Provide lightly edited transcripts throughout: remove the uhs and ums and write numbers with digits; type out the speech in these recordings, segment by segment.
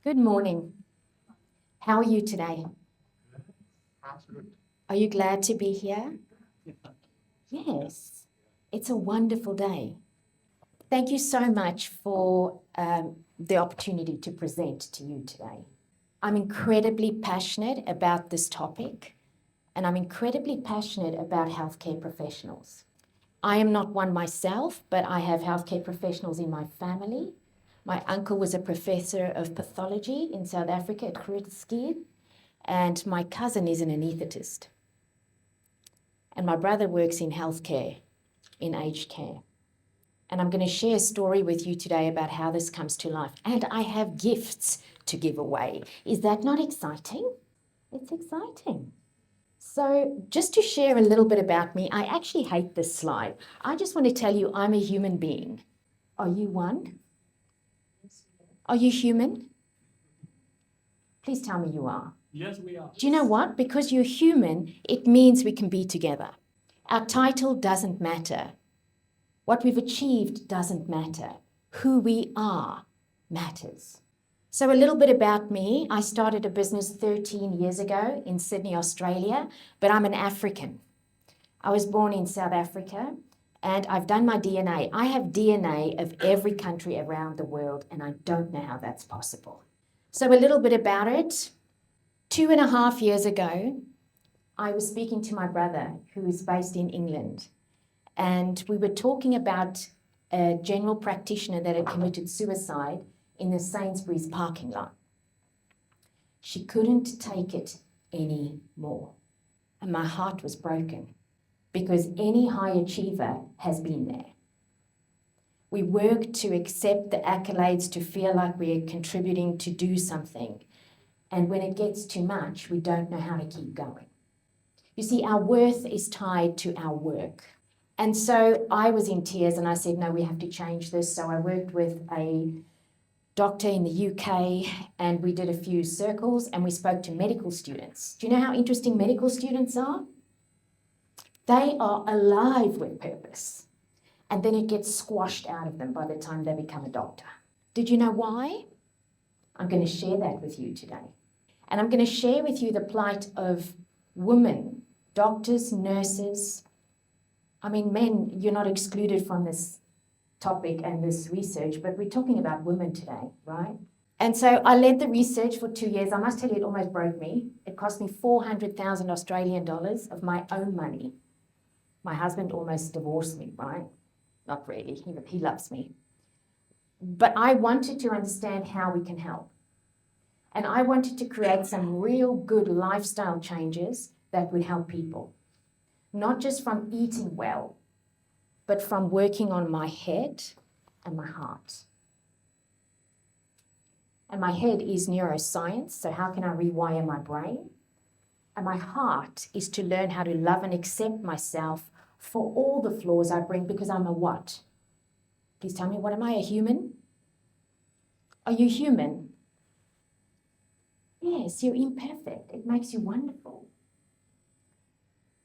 Good morning. How are you today? Are you glad to be here? Yes, it's a wonderful day. Thank you so much for the opportunity to present to you today. I'm incredibly passionate about this topic, and I'm incredibly passionate about healthcare professionals. I am not one myself, but I have healthcare professionals in my family. My uncle was a professor of pathology in South Africa at Groote, and my cousin is an anaesthetist. And my brother works in healthcare, in aged care. And I'm going to share a story with you today about how this comes to life. And I have gifts to give away. Is that not exciting? It's exciting. So just to share a little bit about me, I actually hate this slide. I just want to tell you I'm a human being. Are you one? Are you human? Please tell me you are. Yes, we are. Do you know what? Because you're human, it means we can be together. Our title doesn't matter. What we've achieved doesn't matter. Who we are matters. So a little bit about me. I started a business 13 years ago in Sydney, Australia, but I'm an African. I was born in South Africa, and I've done my DNA. I have DNA of every country around the world, and I don't know how that's possible. So a little bit about it. 2.5 years ago, I was speaking to my brother, who is based in England, and we were talking about a general practitioner that had committed suicide in the Sainsbury's parking lot. She couldn't take it anymore, and my heart was broken because any high achiever has been there. We work to accept the accolades, to feel like we're contributing to do something. And when it gets too much, we don't know how to keep going. You see, our worth is tied to our work. And so I was in tears and I said, no, we have to change this. So I worked with a doctor in the UK and we did a few circles and we spoke to medical students. Do you know how interesting medical students are? They are alive with purpose. And then it gets squashed out of them by the time they become a doctor. Did you know why? I'm going to share that with you today. And I'm going to share with you the plight of women, doctors, nurses. I mean, men, you're not excluded from this topic and this research, but we're talking about women today, right? And so I led the research for 2 years. I must tell you, it almost broke me. It cost me 400,000 Australian dollars of my own money. My husband almost divorced me, right? Not really, he loves me. But I wanted to understand how we can help. And I wanted to create some real good lifestyle changes that would help people. Not just from eating well, but from working on my head and my heart. And my head is neuroscience, so how can I rewire my brain? And my heart is to learn how to love and accept myself for all the flaws I bring, because I'm a what? Please tell me, what am I, a human? Are you human? Yes, you're imperfect. It makes you wonderful.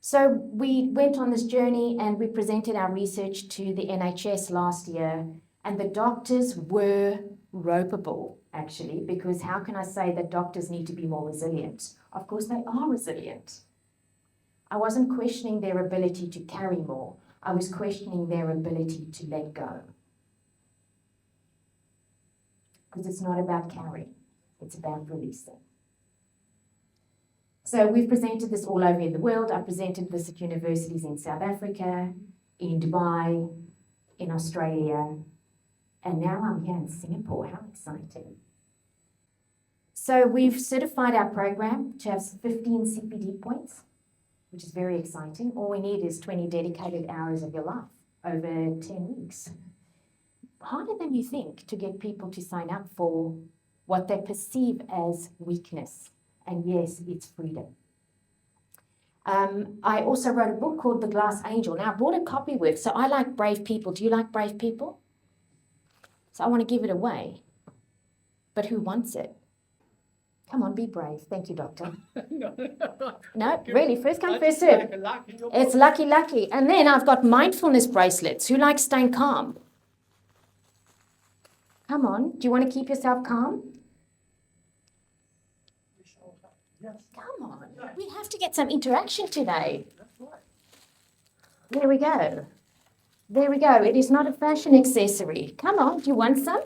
So we went on this journey and we presented our research to the NHS last year, and the doctors were ropeable, actually, because how can I say that doctors need to be more resilient? Of course, they are resilient. I wasn't questioning their ability to carry more. I was questioning their ability to let go. Because it's not about carrying, it's about releasing. So we've presented this all over in the world. I've presented this at universities in South Africa, in Dubai, in Australia, and now I'm here in Singapore. How exciting. So we've certified our program to have 15 CPD points, which is very exciting. All we need is 20 dedicated hours of your life over 10 weeks. Harder than you think to get people to sign up for what they perceive as weakness. And yes, it's freedom. I also wrote a book called The Glass Angel. Now, I brought a copy with, so I like brave people. Do you like brave people? So I want to give it away. But who wants it? Come on, be brave. Thank you, doctor. No, really, first come, first serve. It's lucky. And then I've got mindfulness bracelets. Who likes staying calm? Come on, do you want to keep yourself calm? Come on, we have to get some interaction today. There we go. There we go. It is not a fashion accessory. Come on, do you want some?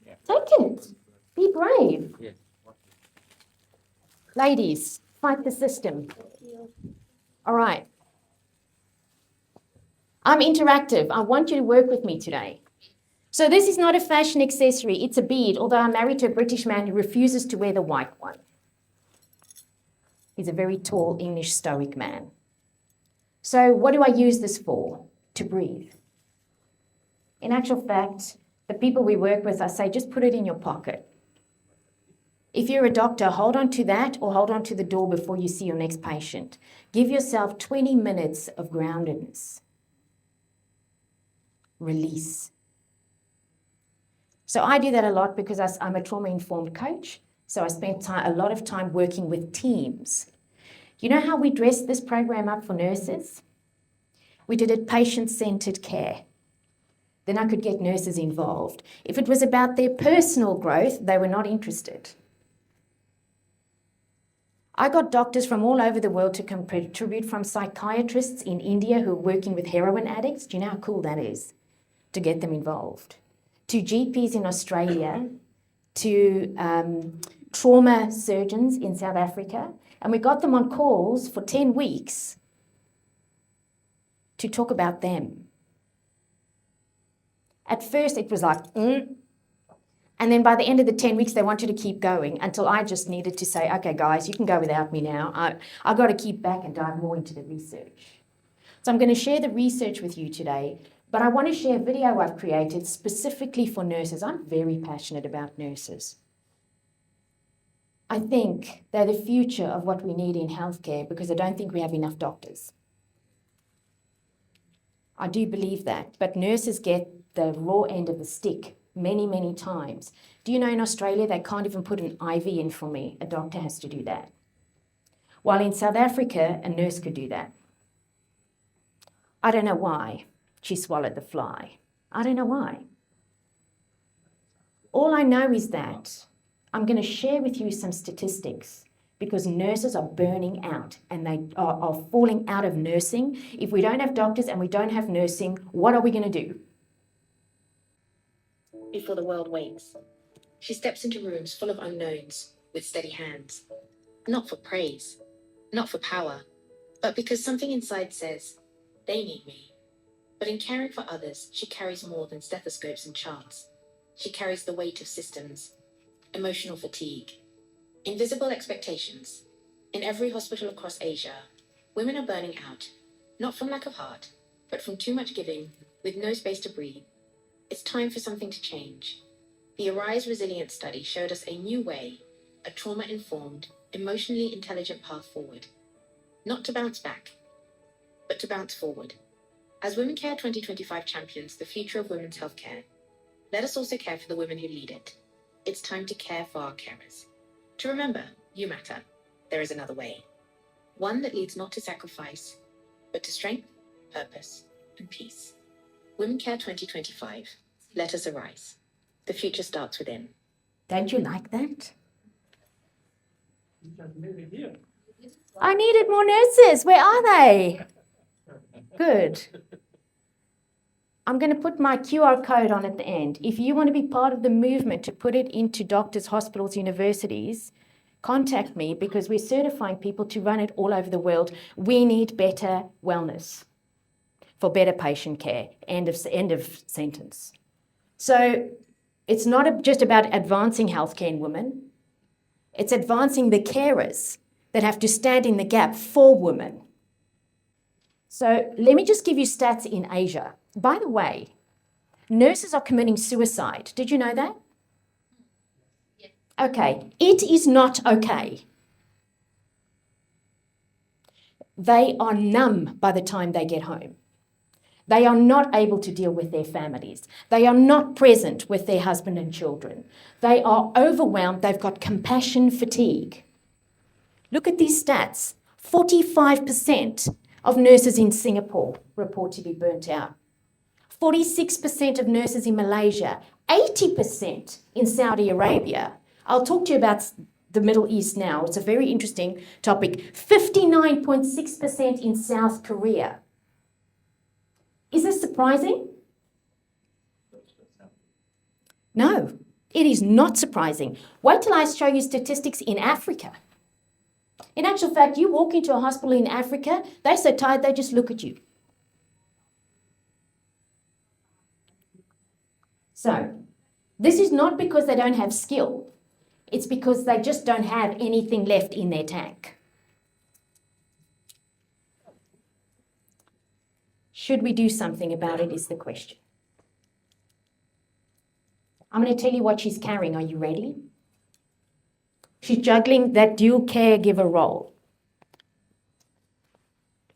Take it. Be brave. Ladies, fight the system. All right. I'm interactive. I want you to work with me today. So this is not a fashion accessory. It's a bead, although I'm married to a British man who refuses to wear the white one. He's a very tall, English, stoic man. So what do I use this for? To breathe. In actual fact, the people we work with, I say, just put it in your pocket. If you're a doctor, hold on to that or hold on to the door before you see your next patient. Give yourself 20 minutes of groundedness. Release. So I do that a lot because I'm a trauma-informed coach. So I spend a lot of time working with teams. You know how we dressed this program up for nurses? We did it patient-centered care. Then I could get nurses involved. If it was about their personal growth, they were not interested. I got doctors from all over the world to contribute, from psychiatrists in India who are working with heroin addicts. Do you know how cool that is? To get them involved. To GPs in Australia, to trauma surgeons in South Africa. And we got them on calls for 10 weeks to talk about them. At first, it was like, And then by the end of the 10 weeks, they wanted to keep going until I just needed to say, okay, guys, you can go without me now. I've got to keep back and dive more into the research. So I'm going to share the research with you today, but I want to share a video I've created specifically for nurses. I'm very passionate about nurses. I think they're the future of what we need in healthcare because I don't think we have enough doctors. I do believe that, but nurses get the raw end of the stick many, many times. Do you know in Australia they can't even put an IV in for me? A doctor has to do that. While in South Africa, a nurse could do that. I don't know why she swallowed the fly. I don't know why. All I know is that I'm going to share with you some statistics because nurses are burning out and they are falling out of nursing. If we don't have doctors and we don't have nursing, what are we going to do? Before the world wakes, she steps into rooms full of unknowns with steady hands. Not for praise, not for power, but because something inside says, they need me. But in caring for others, she carries more than stethoscopes and charts. She carries the weight of systems, emotional fatigue, invisible expectations. In every hospital across Asia, women are burning out, not from lack of heart, but from too much giving, with no space to breathe. It's time for something to change. The Arise Resilience study showed us a new way, a trauma-informed, emotionally intelligent path forward. Not to bounce back, but to bounce forward. As Women Care 2025 champions the future of women's healthcare, let us also care for the women who lead it. It's time to care for our carers. To remember, you matter. There is another way. One that leads not to sacrifice, but to strength, purpose, and peace. Women Care 2025. Let us arise. The future starts within. Don't you like that? I needed more nurses. Where are they? Good. I'm going to put my QR code on at the end. If you want to be part of the movement to put it into doctors, hospitals, universities, contact me because we're certifying people to run it all over the world. We need better wellness for better patient care. End of sentence. So it's not just about advancing healthcare in women. It's advancing the carers that have to stand in the gap for women. So let me just give you stats in Asia. By the way, nurses are committing suicide. Did you know that? Yes. Okay, it is not okay. They are numb by the time they get home. They are not able to deal with their families. They are not present with their husband and children. They are overwhelmed. They've got compassion fatigue. Look at these stats. 45% of nurses in Singapore report to be burnt out. 46% of nurses in Malaysia. 80% in Saudi Arabia. I'll talk to you about the Middle East now. It's a very interesting topic. 59.6% in South Korea. Is this surprising? No, it is not surprising. Wait till I show you statistics in Africa. In actual fact, you walk into a hospital in Africa, they're so tired they just look at you. So, this is not because they don't have skill. It's because they just don't have anything left in their tank. Should we do something about it is the question. I'm going to tell you what she's carrying. Are you ready? She's juggling that dual caregiver role.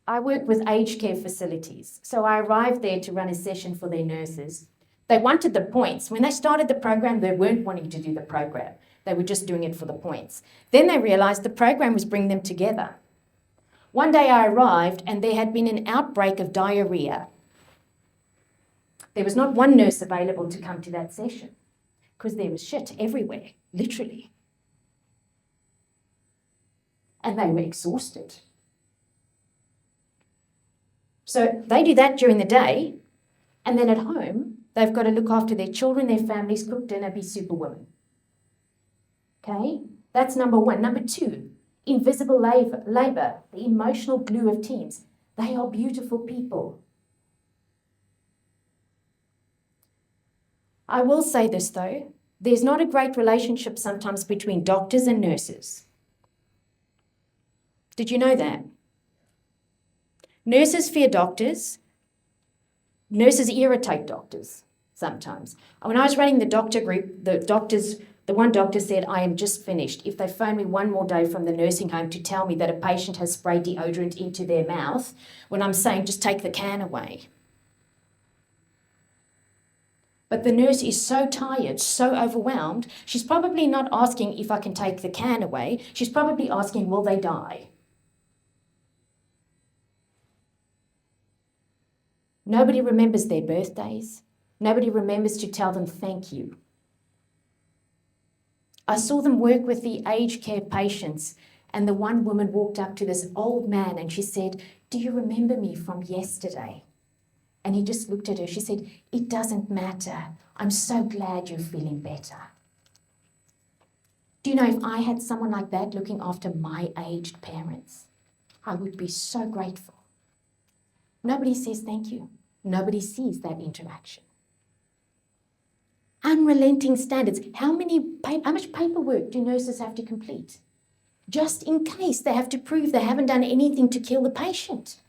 I work with aged care facilities, so I arrived there to run a session for their nurses. They wanted the points. When they started the program, they weren't wanting to do the program. They were just doing it for the points. Then they realized the program was bringing them together. One day I arrived and there had been an outbreak of diarrhea. There was not one nurse available to come to that session because there was shit everywhere, literally. And they were exhausted. So they do that during the day, and then at home, they've got to look after their children, their families, cook dinner, be superwomen. Okay? That's number one. Number two, invisible labor, the emotional glue of teams. They are beautiful people. I will say this though, there's not a great relationship sometimes between doctors and nurses. Did you know that? Nurses fear doctors. Nurses irritate doctors sometimes. When I was running the doctor group, the one doctor said, I am just finished. If they phone me one more day from the nursing home to tell me that a patient has sprayed deodorant into their mouth, when I'm saying just take the can away. But the nurse is so tired, so overwhelmed, she's probably not asking if I can take the can away. She's probably asking, will they die? Nobody remembers their birthdays. Nobody remembers to tell them thank you. I saw them work with the aged care patients, and the one woman walked up to this old man and she said, do you remember me from yesterday? And he just looked at her. She said, it doesn't matter. I'm so glad you're feeling better. Do you know, if I had someone like that looking after my aged parents, I would be so grateful. Nobody says thank you. Nobody sees that interaction. Unrelenting standards. How much paperwork do nurses have to complete? Just in case they have to prove they haven't done anything to kill the patient.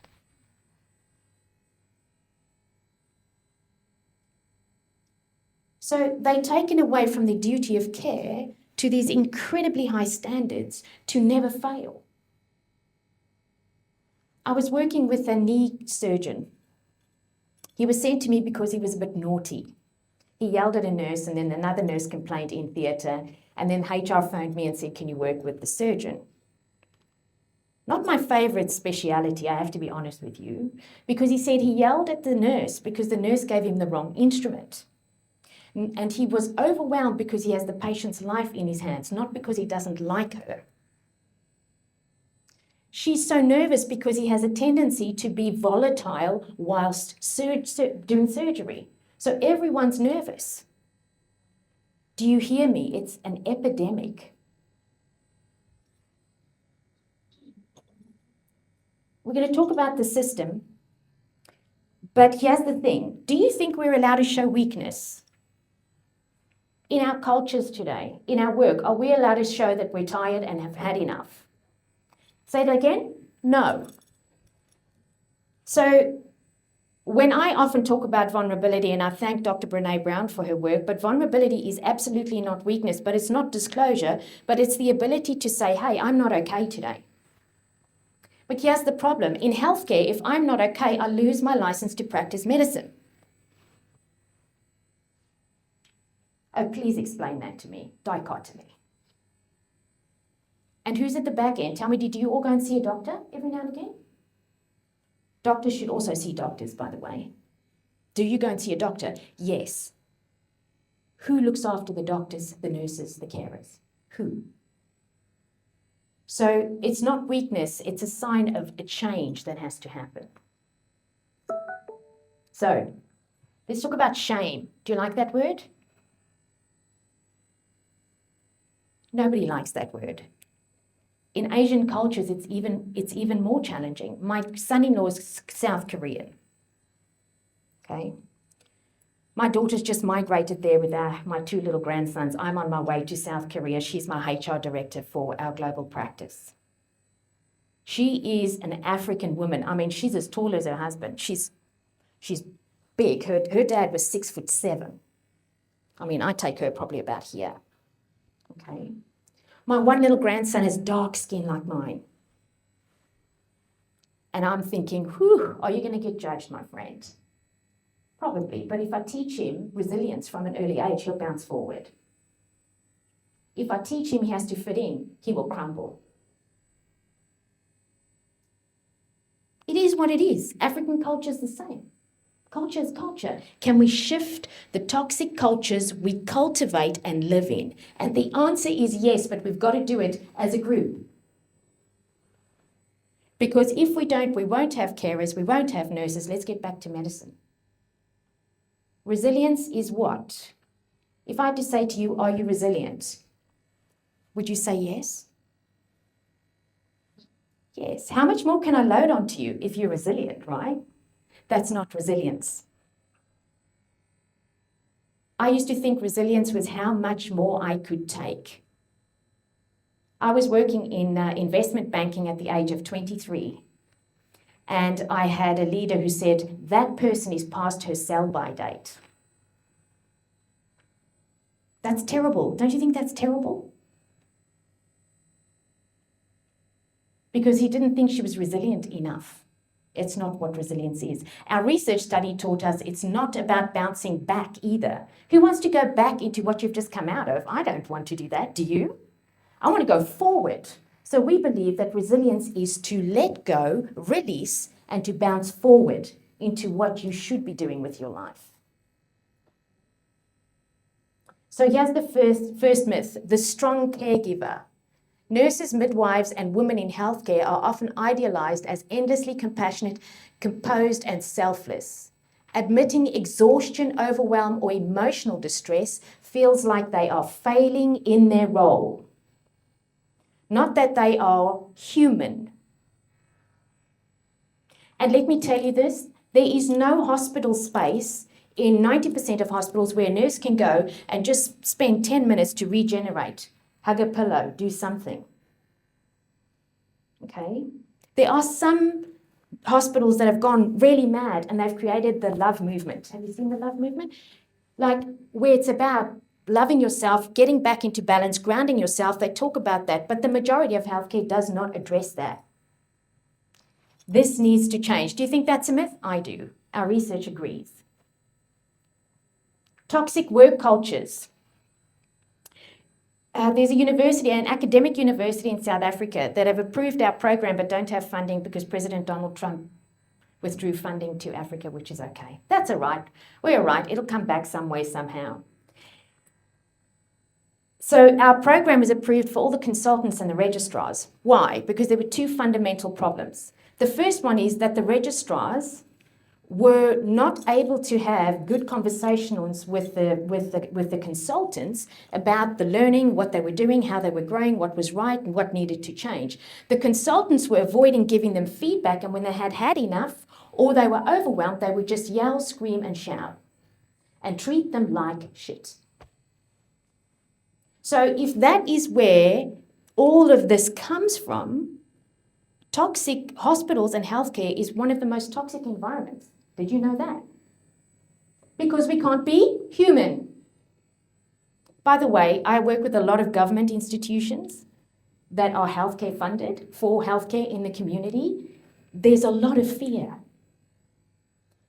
So they're taken away from the duty of care to these incredibly high standards to never fail. I was working with a knee surgeon. He was sent to me because he was a bit naughty. He yelled at a nurse, and then another nurse complained in theatre, and then HR phoned me and said, can you work with the surgeon? Not my favourite speciality, I have to be honest with you, because he said he yelled at the nurse because the nurse gave him the wrong instrument. And he was overwhelmed because he has the patient's life in his hands, not because he doesn't like her. She's so nervous because he has a tendency to be volatile whilst doing surgery. So everyone's nervous. Do you hear me? It's an epidemic. We're going to talk about the system, but here's the thing. Do you think we're allowed to show weakness? In our cultures today, in our work, are we allowed to show that we're tired and have had enough? Say that again? No. So when I often talk about vulnerability, and I thank Dr. Brene Brown for her work, but vulnerability is absolutely not weakness, but it's not disclosure, but it's the ability to say, hey, I'm not okay today. But here's the problem. In healthcare, if I'm not okay, I lose my license to practice medicine. Oh, please explain that to me. Dichotomy. And who's at the back end? Tell me, did you all go and see a doctor every now and again? Doctors should also see doctors, by the way. Do you go and see a doctor? Yes. Who looks after the doctors, the nurses, the carers? Who? So it's not weakness, it's a sign of a change that has to happen. So let's talk about shame. Do you like that word? Nobody likes that word. In Asian cultures, it's even more challenging. My son-in-law is South Korean. Okay. My daughter's just migrated there with my two little grandsons. I'm on my way to South Korea. She's my HR director for our global practice. She is an African woman. I mean, she's as tall as her husband. She's big. Her dad was 6'7". I mean, I take her probably about here. Okay. My one little grandson has dark skin like mine. And I'm thinking, whew, are you going to get judged, my friend? Probably, but if I teach him resilience from an early age, he'll bounce forward. If I teach him he has to fit in, he will crumble. It is what it is. African culture is the same. Culture is culture. Can we shift the toxic cultures we cultivate and live in? And the answer is yes, but we've got to do it as a group. Because if we don't, we won't have carers, we won't have nurses. Let's get back to medicine. Resilience is what? If I had to say to you, are you resilient? Would you say yes? Yes. How much more can I load onto you if you're resilient, right? That's not resilience. I used to think resilience was how much more I could take. I was working in investment banking at the age of 23. And I had a leader who said, that person is past her sell-by date. That's terrible. Don't you think that's terrible? Because he didn't think she was resilient enough. It's not what resilience is. Our research study taught us it's not about bouncing back either. Who wants to go back into what you've just come out of? I don't want to do that. Do you? I want to go forward. So we believe that resilience is to let go, release, and to bounce forward into what you should be doing with your life. So here's the first myth, the strong caregiver. Nurses, midwives, and women in healthcare are often idealized as endlessly compassionate, composed, and selfless. Admitting exhaustion, overwhelm, or emotional distress feels like they are failing in their role. Not that they are human. And let me tell you this, there is no hospital space in 90% of hospitals where a nurse can go and just spend 10 minutes to regenerate. Hug a pillow, do something. Okay? There are some hospitals that have gone really mad and they've created the love movement. Have you seen the love movement? Like where it's about loving yourself, getting back into balance, grounding yourself. They talk about that, but the majority of healthcare does not address that. This needs to change. Do you think that's a myth? I do. Our research agrees. Toxic work cultures. There's a university, an academic university in South Africa that have approved our program but don't have funding because President Donald Trump withdrew funding to Africa, which is okay. That's all right. We're all right. It'll come back some way, somehow. So our program was approved for all the consultants and the registrars. Why? Because there were two fundamental problems. The first one is that the registrars were not able to have good conversations with the consultants about the learning, what they were doing, how they were growing, what was right, and what needed to change. The consultants were avoiding giving them feedback, and when they had enough or they were overwhelmed, they would just yell, scream, and shout and treat them like shit. So if that is where all of this comes from, toxic hospitals and healthcare is one of the most toxic environments. Did you know that? Because we can't be human. By the way, I work with a lot of government institutions that are healthcare funded for healthcare in the community. There's a lot of fear.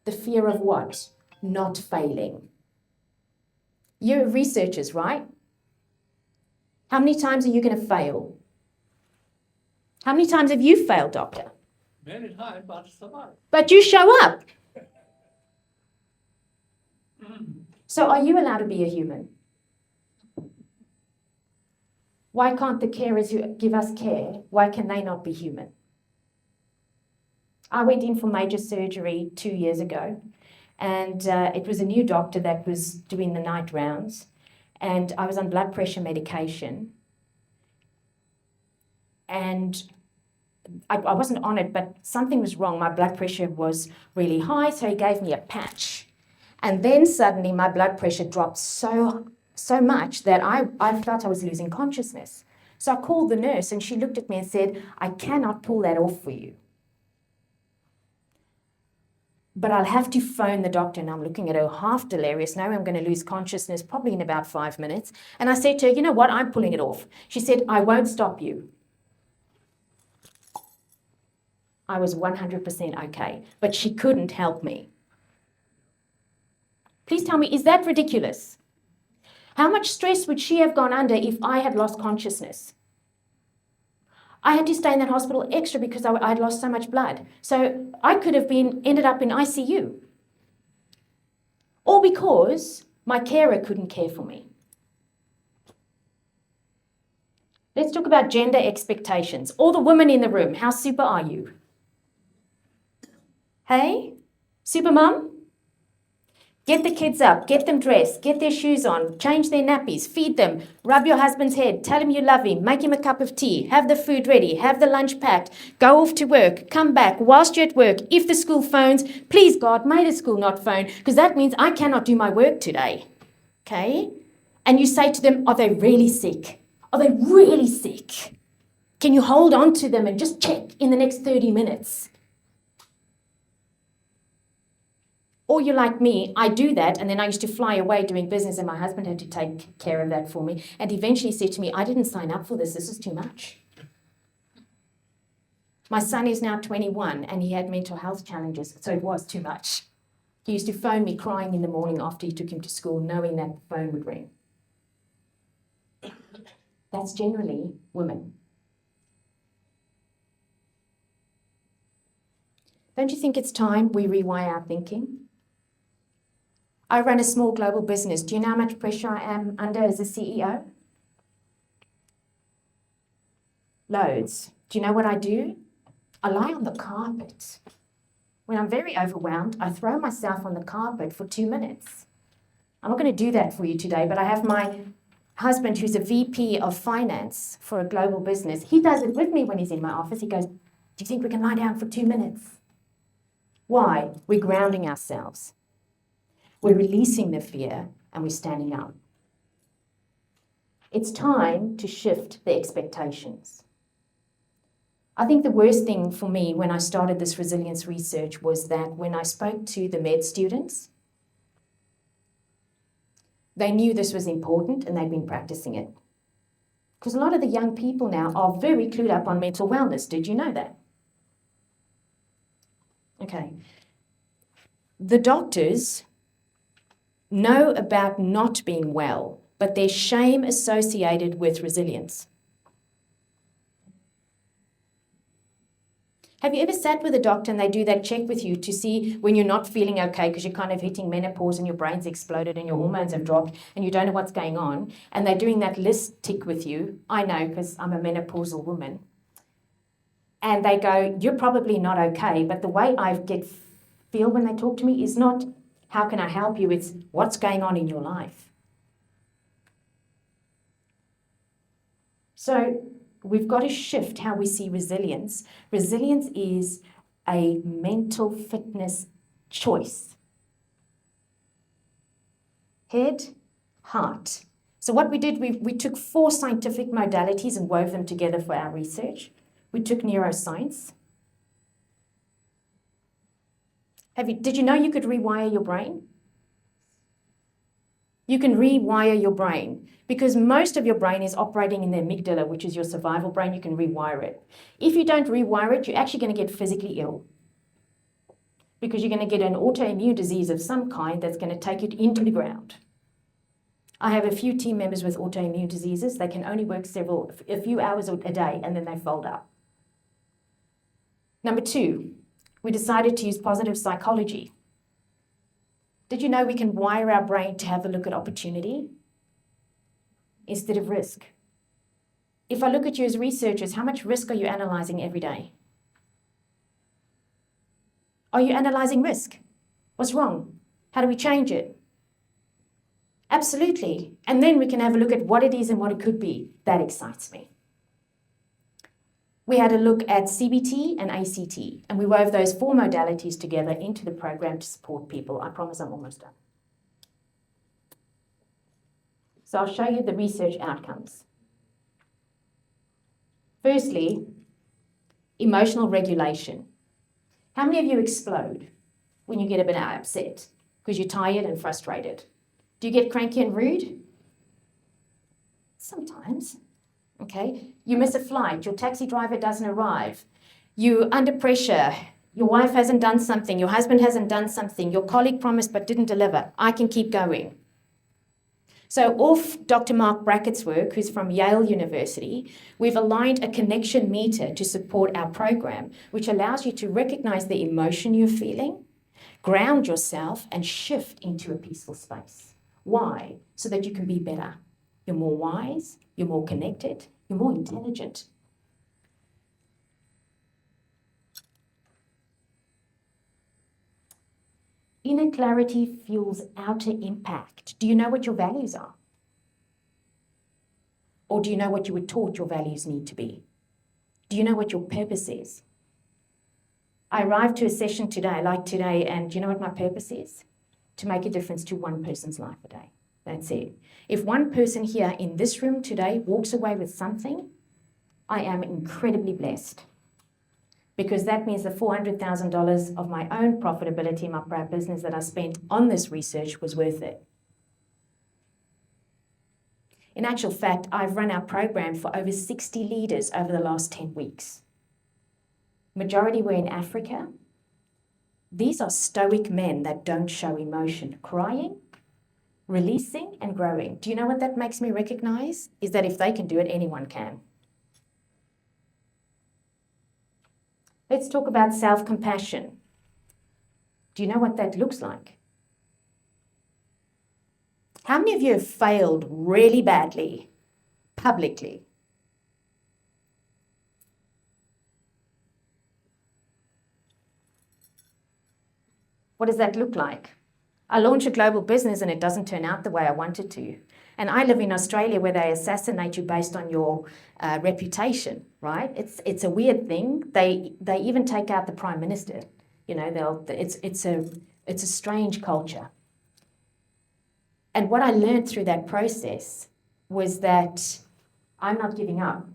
The fear of what? Not failing. You're researchers, right? How many times are you going to fail? How many times have you failed, doctor? Many times, but survive. But you show up. So are you allowed to be a human? Why can't the carers who give us care, why can they not be human? I went in for major surgery 2 years ago, and it was a new doctor that was doing the night rounds, and I was on blood pressure medication, and I wasn't on it, but something was wrong. My blood pressure was really high, so he gave me a patch. And then suddenly my blood pressure dropped so much that I felt I was losing consciousness. So I called the nurse, and she looked at me and said, I cannot pull that off for you, but I'll have to phone the doctor. And I'm looking at her half delirious. Now I'm going to lose consciousness probably in about 5 minutes. And I said to her, you know what, I'm pulling it off. She said, I won't stop you. I was 100% okay, but she couldn't help me. Please tell me, is that ridiculous? How much stress would she have gone under if I had lost consciousness? I had to stay in that hospital extra because I had lost so much blood. So I could have ended up in ICU. All because my carer couldn't care for me. Let's talk about gender expectations. All the women in the room, how super are you? Hey, super mum? Get the kids up, get them dressed, get their shoes on, change their nappies, feed them, rub your husband's head, tell him you love him, make him a cup of tea, have the food ready, have the lunch packed, go off to work, come back whilst you're at work. If the school phones, please God, may the school not phone, because that means I cannot do my work today. Okay? And you say to them, are they really sick? Are they really sick? Can you hold on to them and just check in the next 30 minutes? Or you're like me, I do that, and then I used to fly away doing business, and my husband had to take care of that for me. And eventually said to me, I didn't sign up for this. This is too much. My son is now 21, and he had mental health challenges, so it was too much. He used to phone me crying in the morning after he took him to school, knowing that the phone would ring. That's generally women. Don't you think it's time we rewire our thinking? I run a small global business. Do you know how much pressure I am under as a CEO? Loads. Do you know what I do? I lie on the carpet. When I'm very overwhelmed, I throw myself on the carpet for 2 minutes. I'm not going to do that for you today, but I have my husband who's a VP of finance for a global business. He does it with me when he's in my office. He goes, do you think we can lie down for 2 minutes? Why? We're grounding ourselves. We're releasing the fear, and we're standing up. It's time to shift the expectations. I think the worst thing for me when I started this resilience research was that when I spoke to the med students, they knew this was important and they'd been practicing it. Because a lot of the young people now are very clued up on mental wellness. Did you know that? Okay. The doctors know about not being well, but there's shame associated with resilience. Have you ever sat with a doctor and they do that check with you to see when you're not feeling okay because you're kind of hitting menopause and your brain's exploded and your hormones have dropped and you don't know what's going on, and they're doing that list tick with you? I know because I'm a menopausal woman. And they go, you're probably not okay, but the way I feel when they talk to me is not, how can I help you? It's what's going on in your life. So we've got to shift how we see resilience. Resilience is a mental fitness choice. Head, heart. So what we did, we took 4 scientific modalities and wove them together for our research. We took neuroscience. Did you know you could rewire your brain? You can rewire your brain because most of your brain is operating in the amygdala, which is your survival brain. You can rewire it. If you don't rewire it, you're actually going to get physically ill because you're going to get an autoimmune disease of some kind that's going to take you into the ground. I have a few team members with autoimmune diseases. They can only work a few hours a day and then they fold up. Number 2, we decided to use positive psychology. Did you know we can wire our brain to have a look at opportunity instead of risk? If I look at you as researchers, how much risk are you analysing every day? Are you analysing risk? What's wrong? How do we change it? Absolutely. And then we can have a look at what it is and what it could be. That excites me. We had a look at CBT and ACT, and we wove those 4 modalities together into the program to support people. I promise I'm almost done. So I'll show you the research outcomes. Firstly, emotional regulation. How many of you explode when you get a bit upset because you're tired and frustrated? Do you get cranky and rude? Sometimes. Okay, you miss a flight, your taxi driver doesn't arrive, you're under pressure, your wife hasn't done something, your husband hasn't done something, your colleague promised but didn't deliver. I can keep going. So off Dr. Mark Brackett's work, who's from Yale University, we've aligned a connection meter to support our program, which allows you to recognize the emotion you're feeling, ground yourself, and shift into a peaceful space. Why? So that you can be better. You're more wise, you're more connected, you're more intelligent. Inner clarity fuels outer impact. Do you know what your values are? Or do you know what you were taught your values need to be? Do you know what your purpose is? I arrived to a session today, like today, and do you know what my purpose is? To make a difference to one person's life a day. That's it. If one person here in this room today walks away with something, I am incredibly blessed. Because that means the $400,000 of my own profitability in my prior business that I spent on this research was worth it. In actual fact, I've run our program for over 60 leaders over the last 10 weeks. Majority were in Africa. These are stoic men that don't show emotion, crying, releasing and growing. Do you know what that makes me recognize? Is that if they can do it, anyone can. Let's talk about self-compassion. Do you know what that looks like? How many of you have failed really badly, publicly? What does that look like? I launch a global business and it doesn't turn out the way I want it to. And I live in Australia where they assassinate you based on your reputation, right? It's a weird thing. They even take out the Prime Minister. You know, it's a strange culture. And what I learned through that process was that I'm not giving up.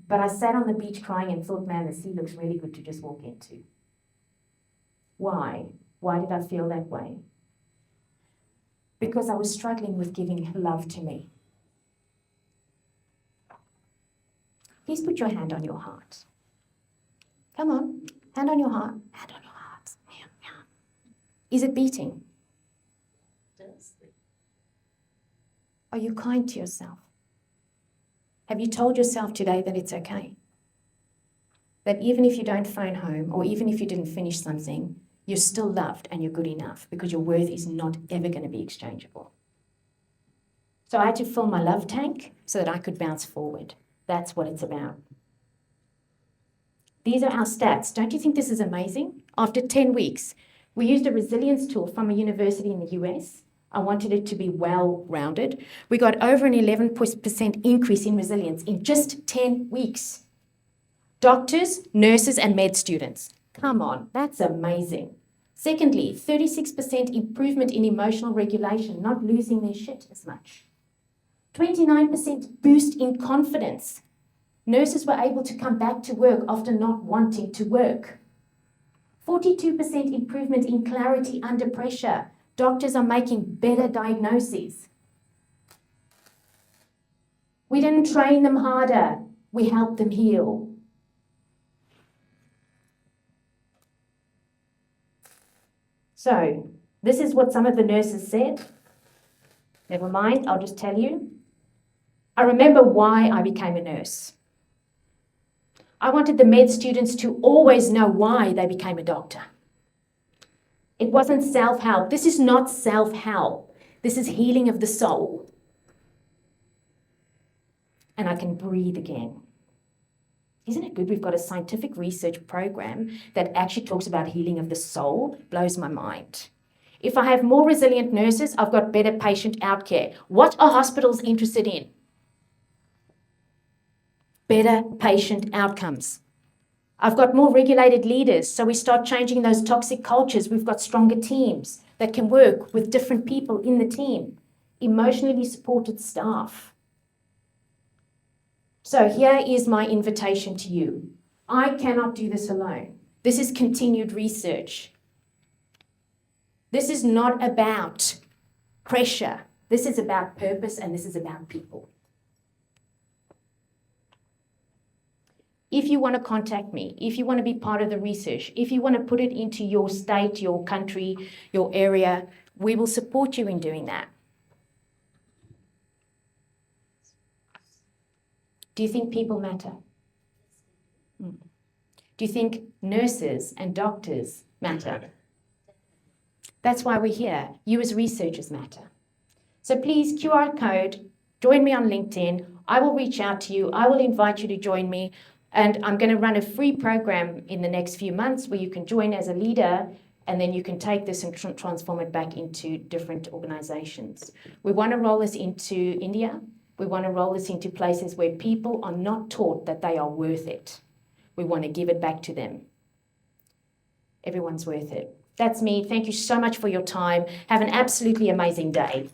But I sat on the beach crying and thought, man, the sea looks really good to just walk into. Why? Why did I feel that way? Because I was struggling with giving love to me. Please put your hand on your heart. Come on, hand on your heart. Hand on your heart. Is it beating? Are you kind to yourself? Have you told yourself today that it's okay? That even if you don't phone home or even if you didn't finish something, you're still loved and you're good enough because your worth is not ever going to be exchangeable. So I had to fill my love tank so that I could bounce forward. That's what it's about. These are our stats. Don't you think this is amazing? After 10 weeks, we used a resilience tool from a university in the US. I wanted it to be well-rounded. We got over an 11% increase in resilience in just 10 weeks. Doctors, nurses, and med students. Come on, that's amazing. Secondly, 36% improvement in emotional regulation, not losing their shit as much. 29% boost in confidence. Nurses were able to come back to work after not wanting to work. 42% improvement in clarity under pressure. Doctors are making better diagnoses. We didn't train them harder. We helped them heal. So, this is what some of the nurses said. Never mind, I'll just tell you. I remember why I became a nurse. I wanted the med students to always know why they became a doctor. It wasn't self-help. This is not self-help. This is healing of the soul. and I can breathe again. Isn't it good we've got a scientific research program that actually talks about healing of the soul? Blows my mind. If I have more resilient nurses, I've got better patient outcare. What are hospitals interested in? Better patient outcomes. I've got more regulated leaders, so we start changing those toxic cultures. We've got stronger teams that can work with different people in the team. Emotionally supported staff. So here is my invitation to you. I cannot do this alone. This is continued research. This is not about pressure. This is about purpose, and this is about people. If you want to contact me, if you want to be part of the research, if you want to put it into your state, your country, your area, we will support you in doing that. Do you think people matter? Do you think nurses and doctors matter? That's why we're here. You as researchers matter. So please, QR code, join me on LinkedIn. I will reach out to you. I will invite you to join me. And I'm going to run a free program in the next few months where you can join as a leader, and then you can take this and transform it back into different organizations. We want to roll this into India. We want to roll this into places where people are not taught that they are worth it. We want to give it back to them. Everyone's worth it. That's me. Thank you so much for your time. Have an absolutely amazing day.